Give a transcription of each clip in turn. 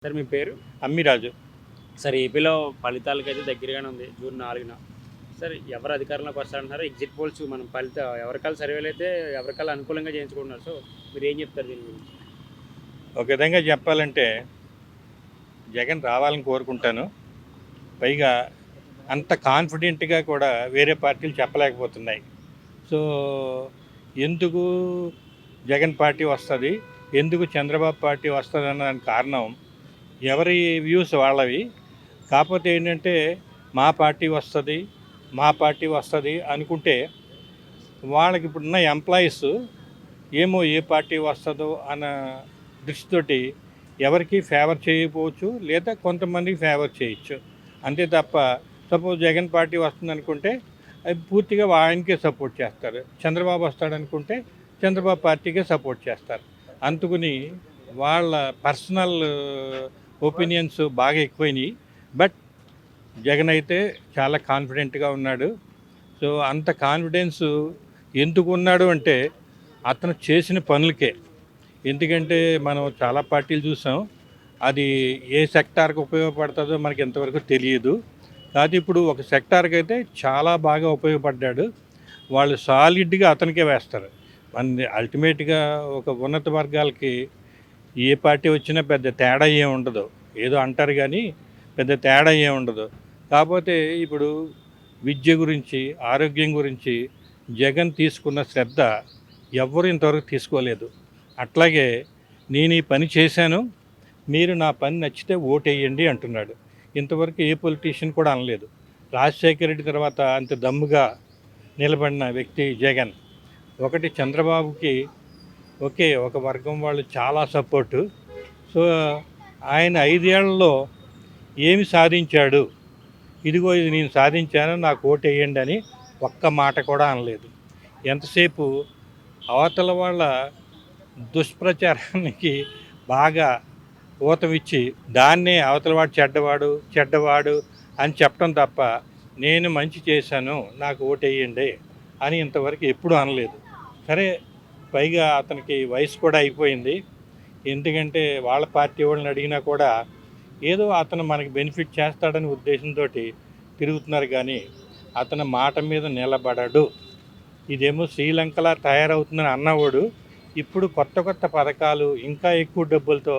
Sir మీ పేరు? Ammiraju. Sir ఏపీలో ఫలితాలకైతే దగ్గరగానే ఉంది. జూన్ 4న. సార్ ఎవరు అధికారంలోకి వస్తారంటున్నారు? ఎగ్జిట్ పోల్స్ మనం ఎవరికాల సర్వేలు అయితే ఎవరికాల అనుకూలంగా చేయించుకుంటున్నారు. సో మీరేం చెప్తారు దీని గురించి? ఒక విధంగా చెప్పాలంటే జగన్ రావాలని కోరుకుంటాను. పైగా అంత కాన్ఫిడెంట్‌గా కూడా వేరే పార్టీలు చెప్పలేకపోతున్నాయి. సో, ఎందుకు జగన్ పార్టీ వస్తది? ఎందుకు చంద్రబాబు పార్టీ వస్తదన్న దానికి కారణం ఎవరి వ్యూస్ వాళ్ళవి. కాకపోతే ఏంటంటే మా పార్టీ వస్తది అనుకుంటే వాళ్ళకి ఇప్పుడున్న ఎంప్లాయీస్ ఏమో ఏ పార్టీ వస్తుందో అన్న దృష్టితోటి ఎవరికి ఫేవర్ చేయకపోవచ్చు, లేదా కొంతమందికి ఫేవర్ చేయొచ్చు. అంతే తప్ప సపోజ్ జగన్ పార్టీ వస్తుంది అనుకుంటే అది పూర్తిగా ఆయనకే సపోర్ట్ చేస్తారు. చంద్రబాబు వస్తాడనుకుంటే చంద్రబాబు పార్టీకే సపోర్ట్ చేస్తారు. అందుకుని వాళ్ళ పర్సనల్ ఒపీనియన్స్ బాగా ఎక్కువైనాయి. బట్ జగన్ అయితే చాలా కాన్ఫిడెంట్గా ఉన్నాడు. సో అంత కాన్ఫిడెన్స్ ఎందుకు ఉన్నాడు అంటే అతను చేసిన పనులకే. ఎందుకంటే మనం చాలా పార్టీలు చూసాం, అది ఏ సెక్టార్కి ఉపయోగపడుతుందో మనకి ఇంతవరకు తెలియదు. కాదు ఇప్పుడు ఒక సెక్టార్కి అయితే చాలా బాగా ఉపయోగపడ్డాడు. వాళ్ళు సాలిడ్గా అతనికే వేస్తారు. మన అల్టిమేట్గా ఒక ఉన్నత వర్గాలకి ఏ పార్టీ వచ్చినా పెద్ద తేడా ఏమి ఉండదు. ఏదో అంటారు కానీ పెద్ద తేడా ఏమి ఉండదు. కాకపోతే ఇప్పుడు విద్య గురించి, ఆరోగ్యం గురించి జగన్ తీసుకున్న శ్రద్ధ ఎవ్వరు ఇంతవరకు తీసుకోలేదు. అట్లాగే నేను ఈ పని చేశాను, మీరు నా పని నచ్చితే ఓటేయండి అంటున్నాడు. ఇంతవరకు ఏ పొలిటీషియన్ కూడా అనలేదు. రాజశేఖర రెడ్డి తర్వాత అంత దమ్ముగా నిలబడిన వ్యక్తి జగన్. ఒకటి చంద్రబాబుకి ఓకే ఒక వర్గం వాళ్ళు చాలా సపోర్టు. సో ఆయన 5 ఏళ్లలో ఏమి సాధించాడు, ఇదిగో ఇది నేను సాధించాను నాకు ఓటేయండి అని ఒక్క మాట కూడా అనలేదు. ఎంతసేపు అవతల వాళ్ళ దుష్ప్రచారానికి బాగా ఊతమిచ్చి దాన్నే అవతలవాడు చెడ్డవాడు అని చెప్పడం తప్ప నేను మంచి చేశాను నాకు ఓటేయండి అని ఇంతవరకు ఎప్పుడూ అనలేదు. సరే పైగా అతనికి వయసు కూడా అయిపోయింది. ఎందుకంటే వాళ్ళ పార్టీ వాళ్ళని అడిగినా కూడా ఏదో అతను మనకి బెనిఫిట్ చేస్తాడని ఉద్దేశంతో తిరుగుతున్నారు కానీ అతని మాట మీద నిలబడడు. ఇదేమో శ్రీలంకలా తయారవుతుందని అన్నవాడు ఇప్పుడు కొత్త పథకాలు ఇంకా ఎక్కువ డబ్బులతో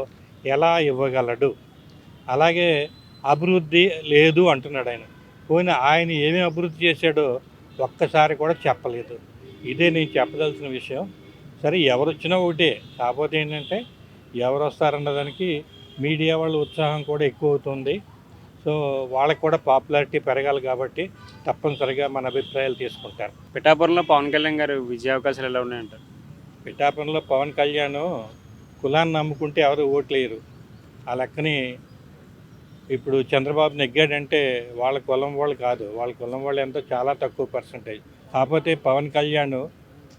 ఎలా ఇవ్వగలడు? అలాగే అభివృద్ధి లేదు అంటున్నాడు ఆయన. పోయినా ఆయన ఏమేమి అభివృద్ధి చేశాడో ఒక్కసారి కూడా చెప్పలేదు. ఇదే నేను చెప్పదలసిన విషయం. సరే ఎవరు వచ్చినా ఒకటే, కాకపోతే ఏంటంటే ఎవరు వస్తారన్నదానికి మీడియా వాళ్ళ ఉత్సాహం కూడా ఎక్కువ అవుతుంది. సో వాళ్ళకి కూడా పాపులారిటీ పెరగాలి కాబట్టి తప్పనిసరిగా మన అభిప్రాయాలు తీసుకుంటారు. పిఠాపురంలో పవన్ కళ్యాణ్ గారు విజయ అవకాశాలు ఎలా ఉన్నాయంటారు? పిఠాపురంలో పవన్ కళ్యాణ్ కులాన్ని నమ్ముకుంటే ఎవరు ఓట్లేయరు. ఆ లెక్కని ఇప్పుడు చంద్రబాబు నెగ్గాడంటే వాళ్ళ కులం వాళ్ళు కాదు, వాళ్ళ కులం వాళ్ళు ఎంతో చాలా తక్కువ పర్సంటేజ్. కాకపోతే పవన్ కళ్యాణ్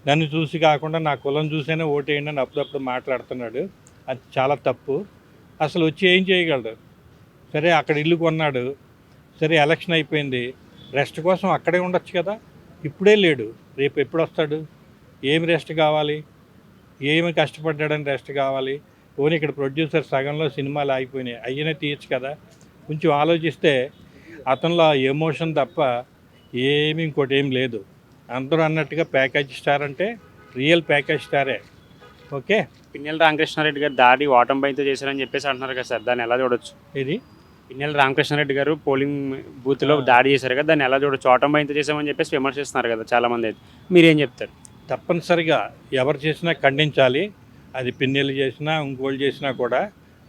నన్ను చూసి కాకుండా నా కులం చూసైనా ఓటేయండి అని అప్పుడప్పుడు మాట్లాడుతున్నాడు. అది చాలా తప్పు. అసలు వచ్చి ఏం చేయగలడు? సరే అక్కడ ఇల్లు కొన్నాడు, సరే ఎలక్షన్ అయిపోయింది, రెస్ట్ కోసం అక్కడే ఉండొచ్చు కదా. ఇప్పుడే లేడు, రేపు ఎప్పుడు వస్తాడు? ఏమి రెస్ట్ కావాలి? ఏమి కష్టపడ్డాడని రెస్ట్ కావాలి? పోనీ ఇక్కడ ప్రొడ్యూసర్ సగంలో సినిమాలు ఆగిపోయినాయి, అయ్యనే తీయచ్చు కదా. కొంచెం ఆలోచిస్తే అతనిలో ఎమోషన్ తప్ప ఏమి ఇంకోటి ఏం లేదు. అందరూ అన్నట్టుగా ప్యాకేజ్ స్టార్ అంటే real package స్టారే. Okay. Pinnelli Ramakrishna Reddy గారు దాడి ఓటమిపైతో చేశారని చెప్పేసి అంటున్నారు కదా సార్, దాన్ని ఎలా చూడొచ్చు? ఇది పిన్నెల రామకృష్ణారెడ్డి గారు పోలింగ్ బూత్లో దాడి చేశారు కదా, దాన్ని ఎలా చూడొచ్చు? ఓటమిపైతో చేశామని చెప్పేసి విమర్శిస్తున్నారు కదా చాలామంది. అయితే మీరేం చెప్తారు? తప్పనిసరిగా ఎవరు చేసినా ఖండించాలి. అది పిన్నెలు చేసినా ఇంకోళ్ళు చేసినా కూడా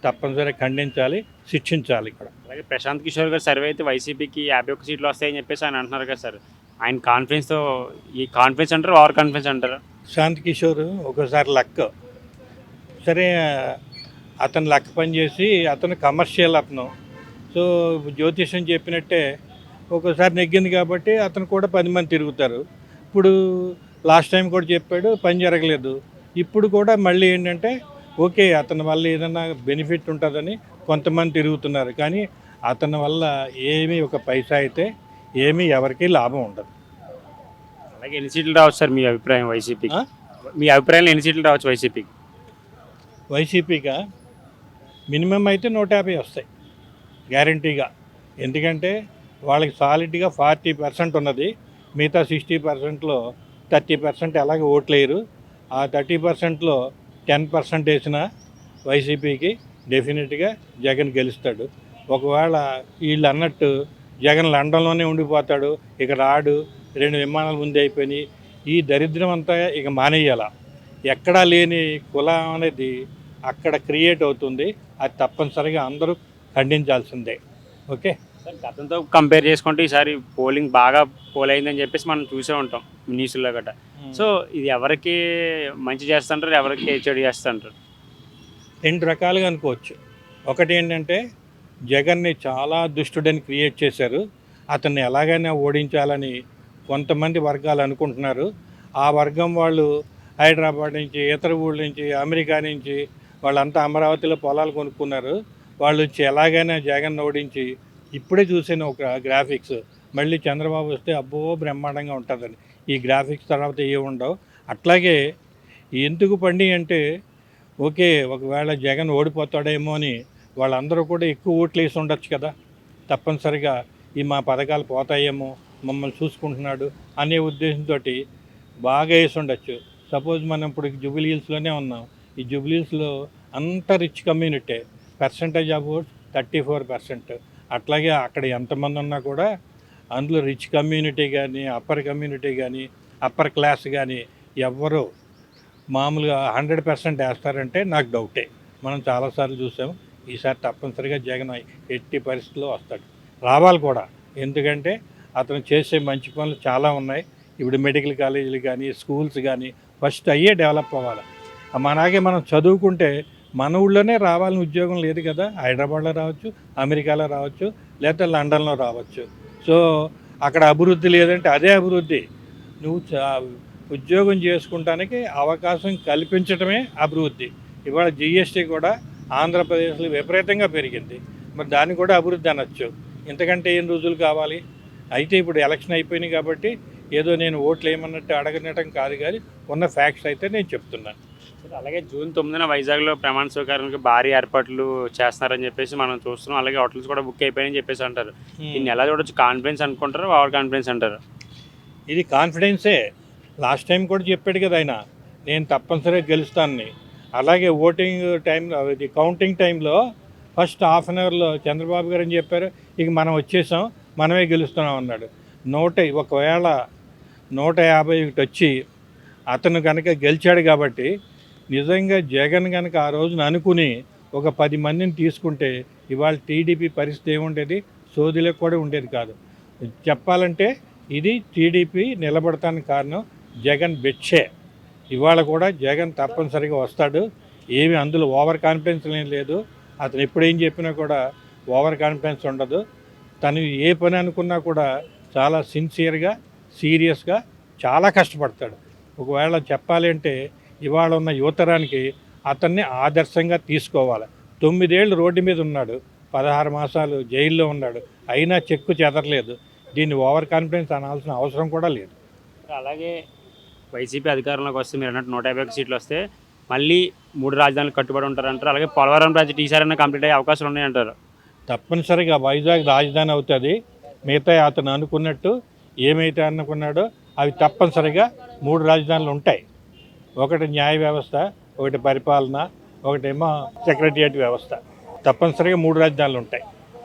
తప్పనిసరిగా ఖండించాలి, శిక్షించాలి ఇక్కడ. అలాగే ప్రశాంత్ కిషోర్ గారు సర్వే అయితే వైసీపీకి 51 సీట్లు వస్తాయని చెప్పేసి ఆయన అంటున్నారు కదా సార్, ఆయన కాన్ఫిడెన్స్తో, ఈ కాన్ఫిడెన్స్ అంటారు ఓవర్ కాన్ఫిడెన్స్ అంటారు? శాంత్ కిషోర్ ఒకసారి లక్. సరే అతను లక్ పనిచేసి అతను కమర్షియల్ అతను. సో జ్యోతిష్యం చెప్పినట్టే ఒక్కోసారి నెగ్గింది కాబట్టి అతను కూడా 10 మంది తిరుగుతారు. ఇప్పుడు లాస్ట్ టైం కూడా చెప్పాడు, పని జరగలేదు. ఇప్పుడు కూడా మళ్ళీ ఏంటంటే ఓకే అతని వల్ల ఏదైనా బెనిఫిట్ ఉంటుందని కొంతమంది తిరుగుతున్నారు. కానీ అతని వల్ల ఏమీ ఒక పైసా అయితే ఏమీ ఎవరికీ లాభం ఉండదు. అలాగే ఎన్ని సీట్లు రావచ్చు సార్ మీ అభిప్రాయం వైసీపీకి? మీ అభిప్రాయంలో ఎన్ని సీట్లు రావచ్చు వైసీపీకి? వైసీపీగా మినిమం అయితే 150 వస్తాయి గ్యారంటీగా. ఎందుకంటే వాళ్ళకి సాలిడ్గా 40% ఉన్నది. మిగతా 60%లో 30% ఎలాగ ఓట్లేయరు. ఆ 30%లో 10% వేసిన వైసీపీకి డెఫినెట్గా జగన్ గెలుస్తాడు. ఒకవేళ వీళ్ళు అన్నట్టు జగన్ లండన్లోనే ఉండిపోతాడు, ఇక రాడు, 2 విమానాలు ముందే అయిపోయినాయి, ఈ దరిద్రం అంతా ఇక మానేయాల. ఎక్కడా లేని కులం అనేది అక్కడ క్రియేట్ అవుతుంది. అది తప్పనిసరిగా అందరూ ఖండించాల్సిందే. ఓకే. సార్ గతంతో కంపేర్ చేసుకుంటే ఈసారి పోలింగ్ బాగా పోల్ అయిందని చెప్పేసి మనం చూసే ఉంటాం న్యూస్లో గట్రా. సో ఇది ఎవరికి మంచి చేస్తుంటారు, ఎవరికి చెడు చేస్తుంటారు? 2 రకాలుగా అనుకోవచ్చు. ఒకటి ఏంటంటే జగన్ని చాలా దుష్టుడని క్రియేట్ చేశారు. అతన్ని ఎలాగైనా ఓడించాలని కొంతమంది వర్గాలు అనుకుంటున్నారు. ఆ వర్గం వాళ్ళు హైదరాబాద్ నుంచి, ఇతర ఊళ్ళ నుంచి, అమెరికా నుంచి వాళ్ళంతా అమరావతిలో పొలాలు కొనుక్కున్నారు. వాళ్ళు వచ్చి ఎలాగైనా జగన్ ఓడించి, ఇప్పుడే చూసిన ఒక గ్రాఫిక్స్, మళ్ళీ చంద్రబాబు వస్తే అబ్బో బ్రహ్మాండంగా ఉంటుందని. ఈ గ్రాఫిక్స్ తర్వాత ఏముండవు. అట్లాగే ఎందుకు పండి అంటే ఓకే, ఒకవేళ జగన్ ఓడిపోతాడేమో అని వాళ్ళందరూ కూడా ఎక్కువ ఓట్లు వేసి ఉండొచ్చు కదా. తప్పనిసరిగా ఈ మా పథకాలు పోతాయేమో, మమ్మల్ని చూసుకుంటున్నాడు అనే ఉద్దేశంతో బాగా వేసి ఉండొచ్చు. సపోజ్ మనం ఇప్పుడు జూబ్లీ హిల్స్లోనే ఉన్నాం. ఈ జూబ్లీ హిల్స్లో అంత rich community, percentage of votes 34%. అట్లాగే అక్కడ ఎంతమంది ఉన్నా కూడా అందులో రిచ్ కమ్యూనిటీ కానీ, అప్పర్ కమ్యూనిటీ కానీ, అప్పర్ క్లాస్ కానీ ఎవ్వరూ మామూలుగా 100% వేస్తారంటే నాకు డౌటే. మనం చాలాసార్లు చూసాం. ఈసారి తప్పనిసరిగా జగన్ ఎట్టి పరిస్థితుల్లో వస్తాడు, రావాలి కూడా. ఎందుకంటే అతను చేసే మంచి పనులు చాలా ఉన్నాయి. ఇప్పుడు మెడికల్ కాలేజీలు కానీ, స్కూల్స్ కానీ ఫస్ట్ అయ్యే డెవలప్ అవ్వాలి. మనలాగే మనం చదువుకుంటే మన ఊళ్ళోనే రావాలని ఉద్యోగం లేదు కదా. హైదరాబాద్లో రావచ్చు, అమెరికాలో రావచ్చు, లేకపోతే లండన్లో రావచ్చు. సో అక్కడ అభివృద్ధి లేదంటే అదే అభివృద్ధి. నువ్వు ఉద్యోగం చేసుకుంటానికి అవకాశం కల్పించడమే అభివృద్ధి. ఇవాళ జిఎస్టీ కూడా ఆంధ్రప్రదేశ్లో విపరీతంగా పెరిగింది. మరి దాన్ని కూడా అభివృద్ధి అనొచ్చు. ఇంతకంటే ఏం రుజువులు కావాలి? అయితే ఇప్పుడు ఎలక్షన్ అయిపోయినాయి కాబట్టి ఏదో నేను ఓట్లు ఏమన్నట్టు అడగనటం కాదు, కానీ ఉన్న ఫ్యాక్ట్స్ అయితే నేను చెప్తున్నాను. అలాగే జూన్ 9న వైజాగ్లో ప్రమాణ స్వీకారానికి భారీ ఏర్పాట్లు చేస్తున్నారని చెప్పేసి మనం చూస్తున్నాం. అలాగే హోటల్స్ కూడా బుక్ అయిపోయాయని చెప్పేసి అంటారు. దీన్ని ఎలా చూడొచ్చు? కాన్ఫిడెన్స్ అనుకుంటారు, ఓవర్ కాన్ఫిడెన్స్ అంటారు? ఇది కాన్ఫిడెన్సే. లాస్ట్ టైం కూడా చెప్పాడు కదా ఆయన, నేను తప్పనిసరిగా గెలుస్తానని. అలాగే ఓటింగ్ టైంలో, ఇది కౌంటింగ్ టైంలో ఫస్ట్ హాఫ్ అన్ అవర్లో చంద్రబాబు గారు అని చెప్పారు, ఇక మనం వచ్చేసాం, మనమే గెలుస్తున్నాం అన్నాడు. ఒకవేళ 151 వచ్చి అతను కనుక గెలిచాడు కాబట్టి నిజంగా జగన్ కనుక ఆ రోజున అనుకుని ఒక 10 మందిని తీసుకుంటే ఇవాళ టీడీపీ పరిస్థితి ఏముండేది? సోదిలకు కూడా ఉండేది కాదు. చెప్పాలంటే ఇది టీడీపీ నిలబడటానికి కారణం జగన్ బెచ్చే. ఇవాళ కూడా జగన్ తప్పనిసరిగా వస్తాడు. ఏమి అందులో ఓవర్ కాన్ఫిడెన్స్ ఏం లేదు. అతను ఎప్పుడేం చెప్పినా కూడా ఓవర్ కాన్ఫిడెన్స్ ఉండదు. తను ఏ పని అనుకున్నా కూడా చాలా సిన్సియర్గా, సీరియస్గా చాలా కష్టపడతాడు. ఒకవేళ చెప్పాలి అంటే ఇవాళ ఉన్న యువతరానికి అతన్ని ఆదర్శంగా తీసుకోవాలి. 9 ఏళ్ళు రోడ్డు మీద ఉన్నాడు, 16 మాసాలు జైల్లో ఉన్నాడు, అయినా చెక్కు చెదరలేదు. దీన్ని ఓవర్ కాన్ఫిడెన్స్ అనాల్సిన అవసరం కూడా లేదు. అలాగే వైసీపీ అధికారంలోకి వస్తే మీరు అన్నట్టు 151 సీట్లు వస్తే మళ్ళీ 3 రాజధానులు కట్టుబడి ఉంటారంటారు. అలాగే పోలవరం ప్రాజెక్ట్ ఈసారైనా కంప్లీట్ అయ్యే అవకాశాలు ఉన్నాయంటారు? తప్పనిసరిగా వైజాగ్ రాజధాని అవుతుంది. మిగతా అతను అనుకున్నట్టు ఏమైతే అనుకున్నాడో అవి తప్పనిసరిగా 3 రాజధానులు ఉంటాయి. ఒకటి న్యాయ వ్యవస్థ, ఒకటి పరిపాలన, ఒకటేమో సెక్రటరియట్ వ్యవస్థ. తప్పనిసరిగా 3 రాజధానులు ఉంటాయి.